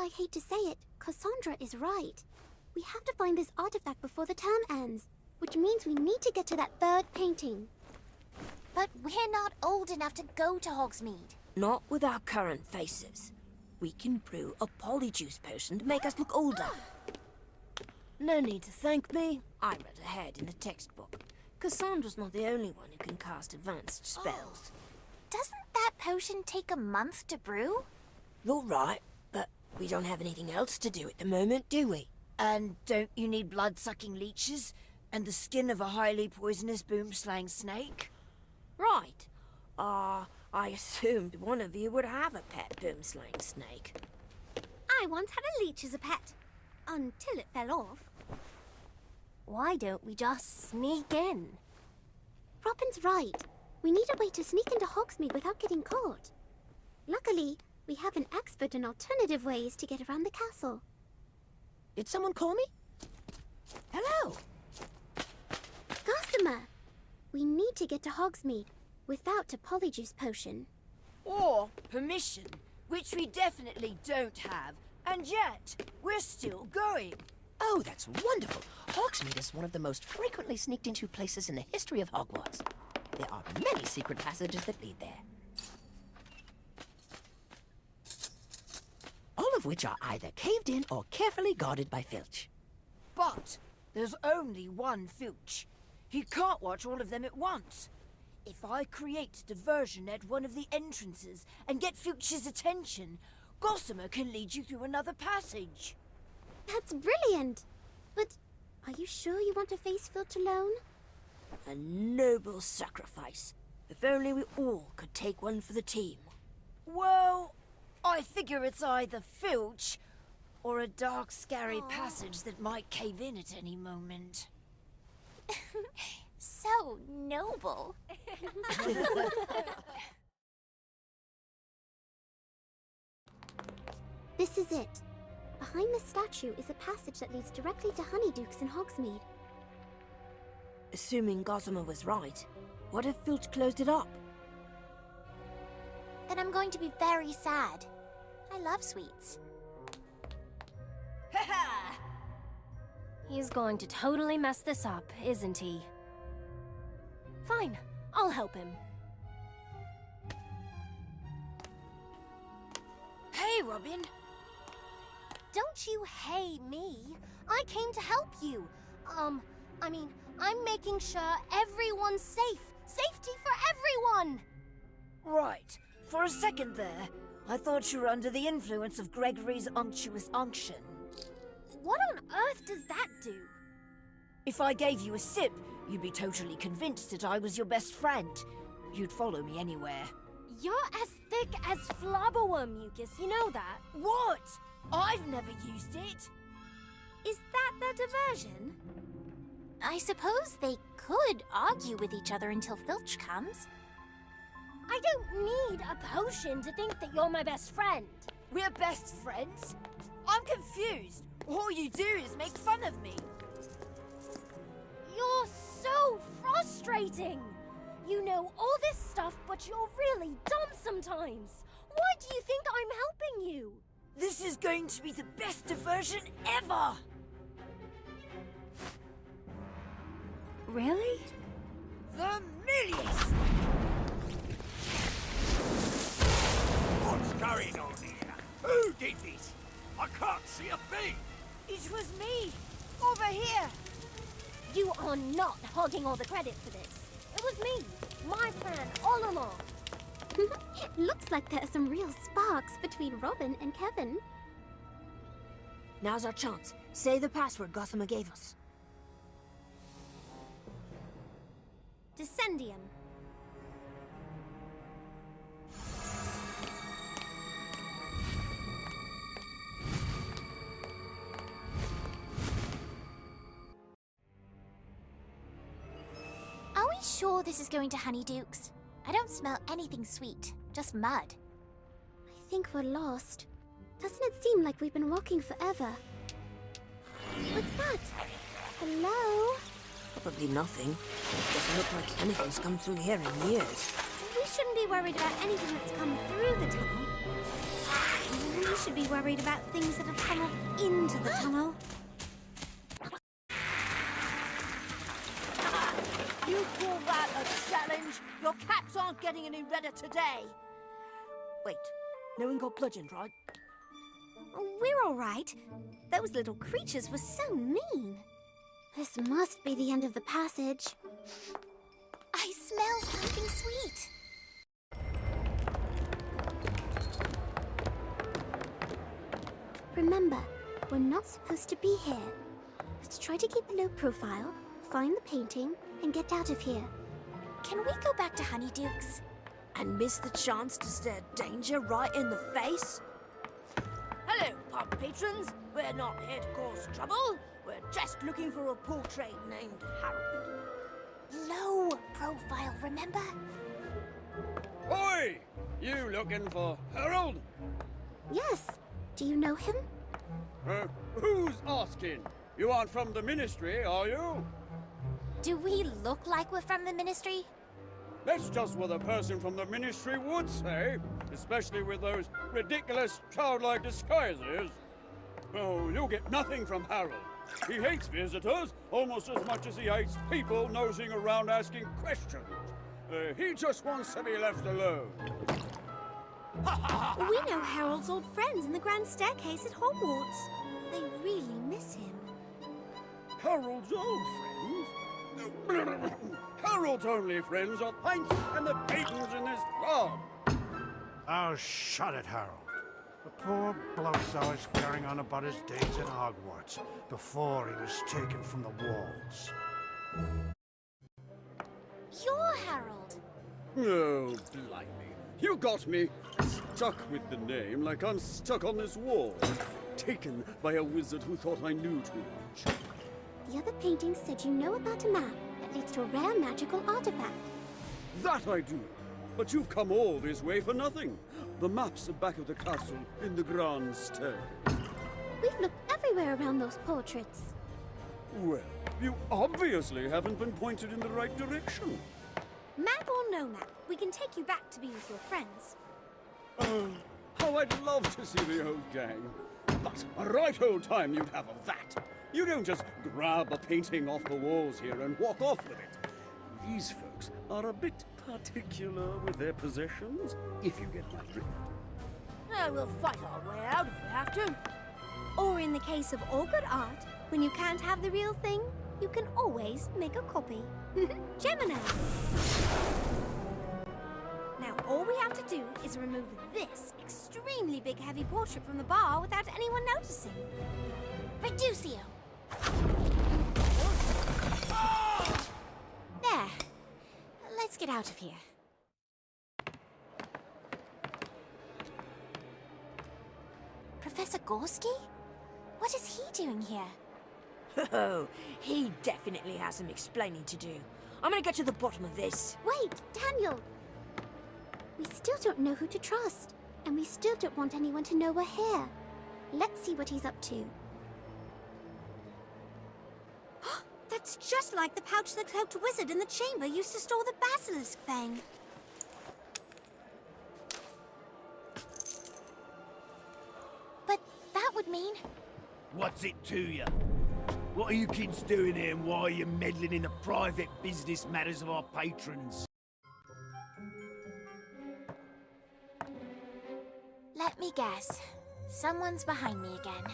I hate to say it, Cassandra is right. We have to find this artifact before the term ends, which means we need to get to that third painting. But we're not old enough to go to Hogsmeade. Not with our current faces. We can brew a polyjuice potion to make us look older. No need to thank me. I read ahead in the textbook. Cassandra's not the only one who can cast advanced spells. Doesn't that potion take a month to brew? You're right, but we don't have anything else to do at the moment, do we? And don't you need blood-sucking leeches and the skin of a highly poisonous boomslang snake? Right. I assumed one of you would have a pet boomslang snake. I once had a leech as a pet, until it fell off. Why don't we just sneak in? Robin's right. We need a way to sneak into Hogsmeade without getting caught. Luckily, we have an expert in alternative ways to get around the castle. Did someone call me? Hello! Gossamer! We need to get to Hogsmeade without a polyjuice potion. Or permission, which we definitely don't have, and yet we're still going. Oh, that's wonderful! Hogsmeade is one of the most frequently sneaked into places in the history of Hogwarts. There are many secret passages that lead there. All of which are either caved in or carefully guarded by Filch. But there's only one Filch. He can't watch all of them at once. If I create diversion at one of the entrances and get Filch's attention, Gossamer can lead you through another passage. That's brilliant! But are you sure you want to face Filch alone? A noble sacrifice. If only we all could take one for the team. Well, I figure it's either Filch or a dark, scary passage that might cave in at any moment. So noble. This is it. Behind the statue is a passage that leads directly to Honeydukes in Hogsmeade. Assuming Gossamer was right, what if Filch closed it up? Then I'm going to be very sad. I love sweets. Ha-ha! He's going to totally mess this up, isn't he? Fine, I'll help him. Hey, Robin. Don't you hey me. I came to help you. I'm making sure everyone's safe. Safety for everyone! Right. For a second there, I thought you were under the influence of Gregory's unctuous unction. What on earth does that do? If I gave you a sip, you'd be totally convinced that I was your best friend. You'd follow me anywhere. You're as thick as flobberworm mucus, you know that? What? I've never used it. Is that the diversion? I suppose they could argue with each other until Filch comes. I don't need a potion to think that you're my best friend. We're best friends? I'm confused. All you do is make fun of me. You're so frustrating! You know all this stuff, but you're really dumb sometimes. Why do you think I'm helping you? This is going to be the best diversion ever! Really? Vermilius! What's going on here? Who did this? I can't see a thing! It was me! Over here! You are not hogging all the credit for this. It was me. My plan all along. Looks like there are some real sparks between Robin and Kevin. Now's our chance. Say the password Gossamer gave us. Descendium. Are we sure this is going to Honeydukes? I don't smell anything sweet, just mud. I think we're lost. Doesn't it seem like we've been walking forever? What's that? Hello? Probably nothing. Doesn't look like anything's come through here in years. We shouldn't be worried about anything that's come through the tunnel. You should be worried about things that have tunneled into the tunnel. You call that a challenge? Your caps aren't getting any redder today. Wait, no one got bludgeoned, right? We're all right. Those little creatures were so mean. This must be the end of the passage. I smell something sweet. Remember, we're not supposed to be here. Let's try to keep a low profile, find the painting, and get out of here. Can we go back to Honeydukes? And miss the chance to stare danger right in the face? Hello, pub patrons. We're not here to cause trouble. We're just looking for a portrait named Harold. Low profile, remember? Oi! You looking for Harold? Yes. Do you know him? Who's asking? You aren't from the Ministry, are you? Do we look like we're from the Ministry? That's just what a person from the Ministry would say, especially with those ridiculous childlike disguises. Oh, you'll get nothing from Harold. He hates visitors almost as much as he hates people nosing around asking questions. He just wants to be left alone. We know Harold's old friends in the Grand Staircase at Hogwarts. They really miss him. Harold's old friends? Harold's only friends are pints and the patrons in this pub. Oh, shut it, Harold. The poor bloke's always carrying on about his days at Hogwarts before he was taken from the walls. You're Harold. Oh, blimey. You got me stuck with the name like I'm stuck on this wall. Taken by a wizard who thought I knew too much. The other painting said you know about a map that leads to a rare magical artifact. That I do. But you've come all this way for nothing. The map's the back of the castle in the Grand Staircase. We've looked everywhere around those portraits. Well, you obviously haven't been pointed in the right direction. Map or no map, we can take you back to be with your friends. Oh, how I'd love to see the old gang. But a right old time you'd have of that. You don't just grab a painting off the walls here and walk off with it. These folks are a bit particular with their possessions, if you get my drift. We'll fight our way out if we have to. Or in the case of all good art, when you can't have the real thing, you can always make a copy. Gemini! Now all we have to do is remove this extremely big heavy portrait from the bar without anyone noticing. Reducio. There. Let's get out of here. Professor Gorski? What is he doing here? Oh, he definitely has some explaining to do. I'm gonna get to the bottom of this. Wait, Daniel! We still don't know who to trust, and we still don't want anyone to know we're here. Let's see what he's up to. That's just like the pouch the cloaked wizard in the chamber used to store the basilisk fang. But that would mean... What's it to you? What are you kids doing here and why are you meddling in the private business matters of our patrons? Let me guess. Someone's behind me again.